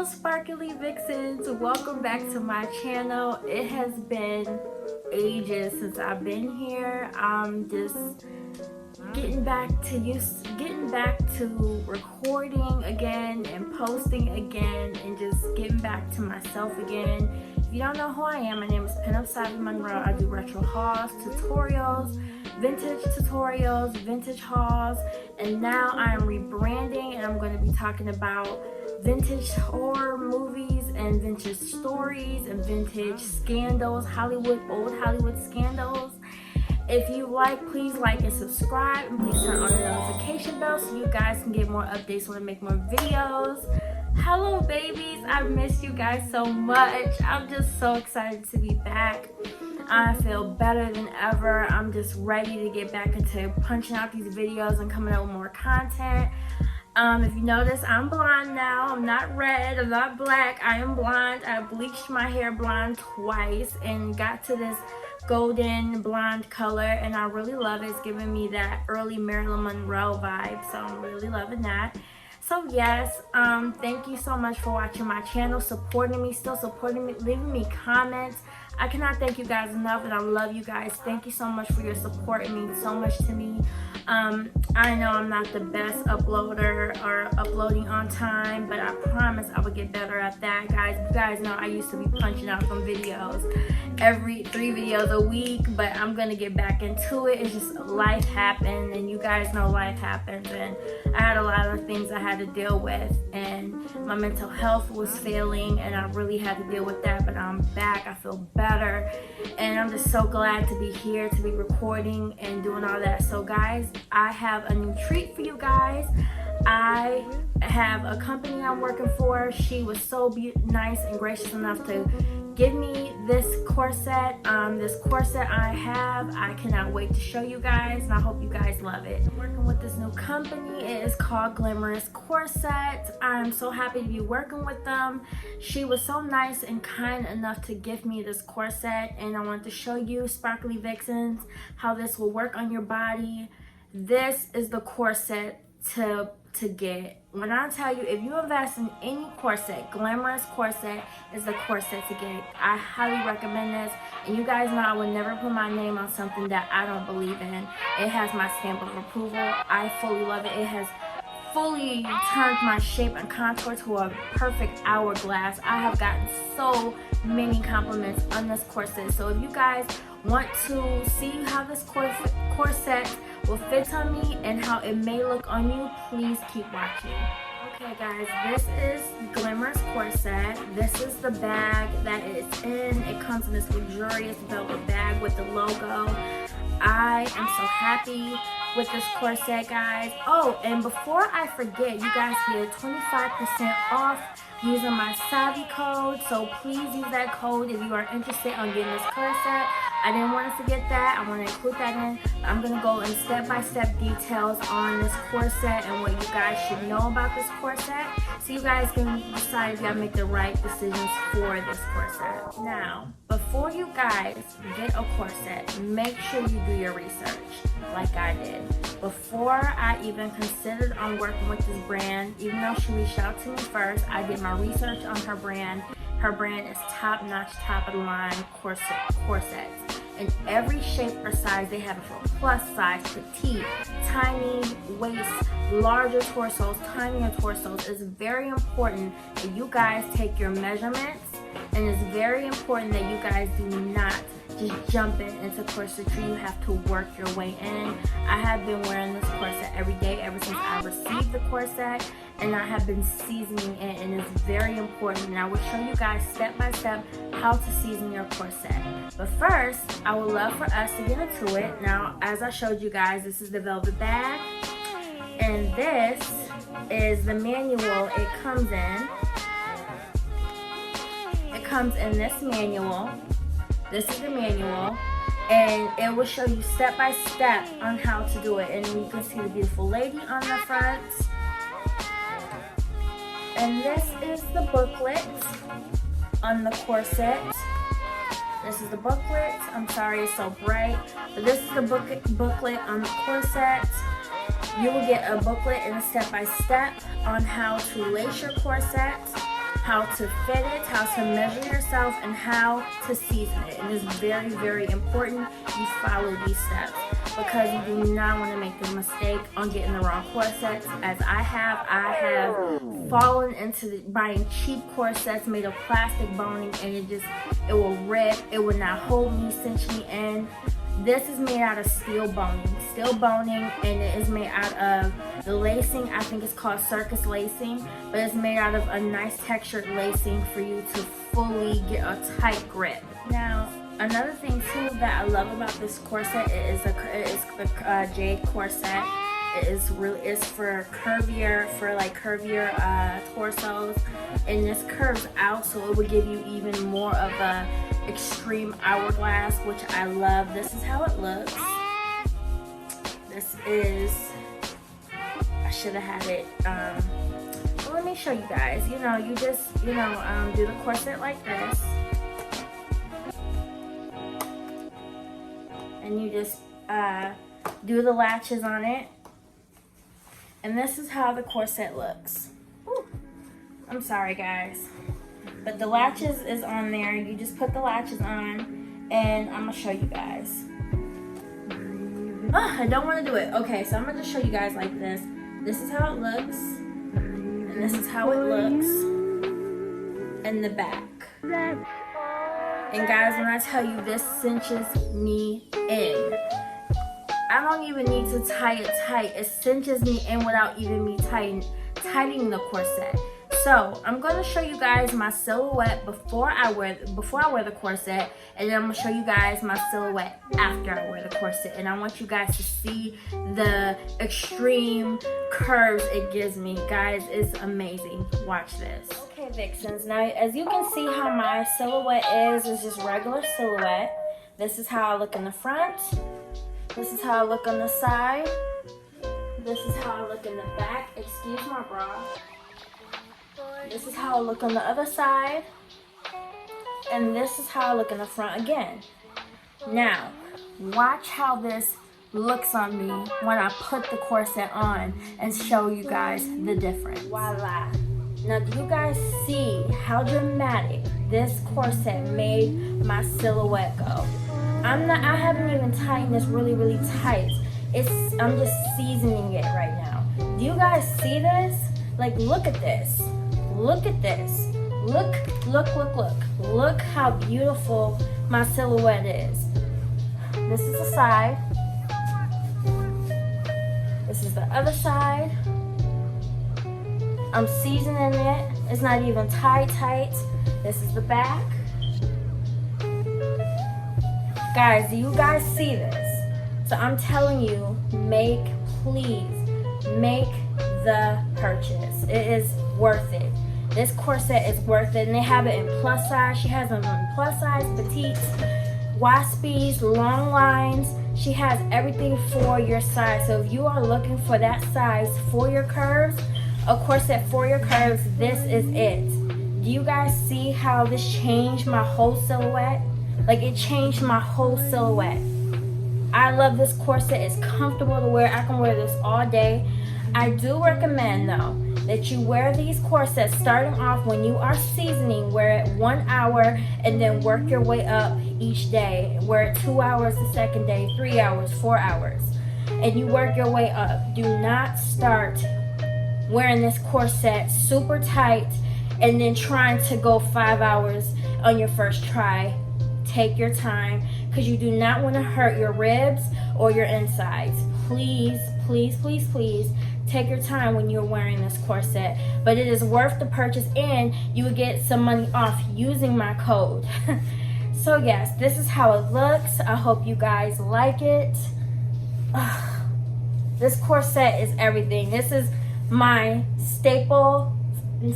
Hello sparkly vixens, welcome back to my channel. It has been ages since I've been here. I'm just getting back to recording again and posting again and just getting back to myself again. If you don't know who I am, my name is pinupsavimonroe. I do retro hauls, tutorials, vintage hauls, and now I am rebranding and I'm going to be talking about vintage horror movies and vintage stories and vintage scandals, old Hollywood scandals. If you like, please like and subscribe, and please turn on the notification bell so you guys can get more updates when I make more videos. Hello babies, I miss you guys so much. I'm just so excited to be back. I feel better than ever. I'm just ready to get back into punching out these videos and coming out with more content. If you notice, I'm blonde now. I'm not red, I'm not black, I am blonde. I bleached my hair blonde twice and got to this golden blonde color, and I really love it. It's giving me that early Marilyn Monroe vibe, so I'm really loving that. So yes, thank you so much for watching my channel, supporting me, still supporting me, leaving me comments. I cannot thank you guys enough, and I love you guys. Thank you so much for your support. It means so much to me. I know I'm not the best uploader or uploading on time, but I promise I will get better at that, guys. You guys know I used to be punching out some videos every 3 videos a week, but I'm gonna get back into it. It's just life happened, and you guys know life happens, and I had a lot of things I had to deal with, and my mental health was failing, and I really had to deal with that. But I'm back. I feel better, and I'm just so glad to be here, to be recording and doing all that. So guys, I have a new treat for you guys. I have a company I'm working for. She was so nice and gracious enough to give me this corset. This corset I have, I cannot wait to show you guys, and I hope you guys love it. I'm working with this new company. It is called Glamourus Corset. I'm so happy to be working with them. She was so nice and kind enough to give me this corset, and I wanted to show you sparkly vixens how this will work on your body. This is the corset to get. When I tell you, if you invest in any corset, Glamourus Corset is the corset to get. I highly recommend this, and you guys know I would never put my name on something that I don't believe in. It has my stamp of approval. I fully love it. It has fully turned my shape and contour to a perfect hourglass. I have gotten so many compliments on this corset. So if you guys want to see how this corset will fit on me and how it may look on you, please keep watching. Okay guys, this is Glamourus Corset. This is the bag that it's in. It comes in this luxurious velvet bag with the logo. I am so happy with this corset, guys. Oh, and before I forget, you guys get 25% off using my Savvy code, so please use that code if you are interested in getting this corset. I didn't want to forget that. I want to include that in. I'm going to go in step-by-step details on this corset and what you guys should know about this corset, so you guys can decide if you make the right decisions for this corset. Now, before you guys get a corset, make sure you do your research like I did. Before I even considered on working with this brand, even though she reached out to me first, I did my research on her brand. Her brand is top-notch, top-of-the-line corsets. In every shape or size, they have it for plus size, petite, tiny waist, larger torsos, tinier torsos. It's very important that you guys take your measurements, and it's very important that you guys do not just jump into corsetry. You have to work your way in. I have been wearing this corset every day ever since I received the corset, and I have been seasoning it, and it's very important. And I will show you guys step by step how to season your corset. But first, I would love for us to get into it. Now, as I showed you guys, this is the velvet bag, and this is the manual it comes in. It comes in this manual. This is the manual, and it will show you step by step on how to do it. And you can see the beautiful lady on the front. And this is the booklet on the corset. This is the booklet. I'm sorry it's so bright, but this is the booklet on the corset. You will get a booklet and a step-by-step on how to lace your corset. how to fit it, how to measure yourself, and how to season it. And it's very, very important you follow these steps, because you do not want to make the mistake on getting the wrong corsets, as I have. I have fallen into buying cheap corsets made of plastic boning, and it will rip, it will not hold me, cinch me in. This is made out of steel boning, and it is made out of the lacing. I think it's called circus lacing, but it's made out of a nice textured lacing for you to fully get a tight grip. Now, another thing too that I love about this corset is the jade corset. It's for curvier torsos, and this curves out, so it would give you even more of a extreme hourglass, which I love. This is how it looks. This is, I should have had it. Well, let me show you guys. You just do the corset like this, and you just do the latches on it. And this is how the corset looks. Ooh, I'm sorry, guys. But the latches is on there. You just put the latches on, and I'm gonna show you guys. I don't want to do it. Okay, so I'm gonna just show you guys like this. This is how it looks, and this is how it looks in the back. And guys, when I tell you this cinches me in, I don't even need to tie it tight. It cinches me in without even me tightening the corset. So I'm gonna show you guys my silhouette before I wear the corset, and then I'm gonna show you guys my silhouette after I wear the corset. And I want you guys to see the extreme curves it gives me. Guys, it's amazing. Watch this. Okay, Vixens. Now, as you can see, how my silhouette is just regular silhouette. This is how I look in the front. This is how I look on the side. This is how I look in the back. Excuse my bra. This is how I look on the other side. And this is how I look in the front again. Now, watch how this looks on me when I put the corset on and show you guys the difference. Voila. Now, do you guys see how dramatic this corset made my silhouette go? I haven't even tightened this really, really tight. I'm just seasoning it right now. Do you guys see this? Like, look at this. Look at this. Look. Look how beautiful my silhouette is. This is the side. This is the other side. I'm seasoning it. It's not even tight. This is the back. Guys, do you guys see this? So I'm telling you, please make the purchase. It is worth it. This corset is worth it. And they have it in plus size. She has them in plus size, petites, waspies, long lines. She has everything for your size. So if you are looking for that size for your curves, a corset for your curves, this is it. Do you guys see how this changed my whole silhouette? Like, it changed my whole silhouette. I love this corset. It's comfortable to wear. I can wear this all day. I do recommend, though, that you wear these corsets starting off when you are seasoning. Wear it 1 hour and then work your way up each day. Wear it 2 hours the second day, 3 hours, 4 hours. And you work your way up. Do not start wearing this corset super tight and then trying to go 5 hours on your first try. Take your time, because you do not want to hurt your ribs or your insides. Please take your time when you're wearing this corset. But it is worth the purchase, and you will get some money off using my code. So yes, this is how it looks. I hope you guys like it. This corset is everything. This is my staple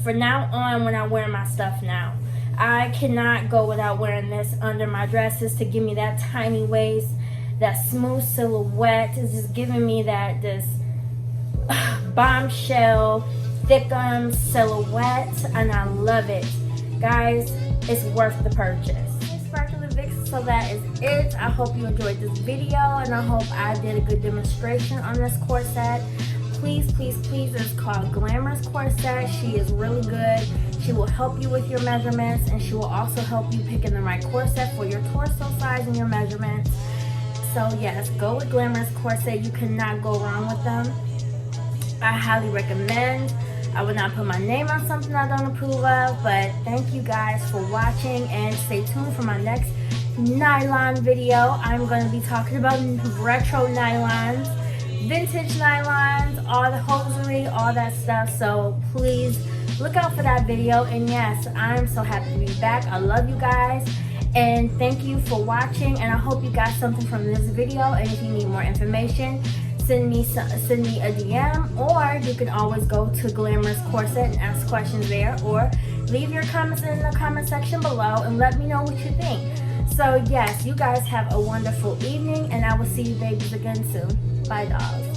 for now on when I wear my stuff now. I cannot go without wearing this under my dresses to give me that tiny waist, that smooth silhouette. It's just giving me this bombshell, thickum silhouette, and I love it. Guys, it's worth the purchase. Sparkly Vix, so that is it. I hope you enjoyed this video, and I hope I did a good demonstration on this corset. Please, it's called Glamourus Corset. She is really good. She She will help you with your measurements, and she will also help you pick in the right corset for your torso size and your measurements. So yes, go with Glamourus Corset. You cannot go wrong with them. I highly recommend. I would not put my name on something I don't approve of, but thank you guys for watching, and stay tuned for my next nylon video. I'm going to be talking about retro nylons, vintage nylons, all the hosiery, all that stuff. So please look out for that video. And yes, I'm so happy to be back. I love you guys, and thank you for watching, and I hope you got something from this video. And if you need more information, send me a DM, or you can always go to Glamourus Corset and ask questions there, or leave your comments in the comment section below and let me know what you think. So yes, you guys have a wonderful evening, and I will see you babies again soon. Bye, dolls.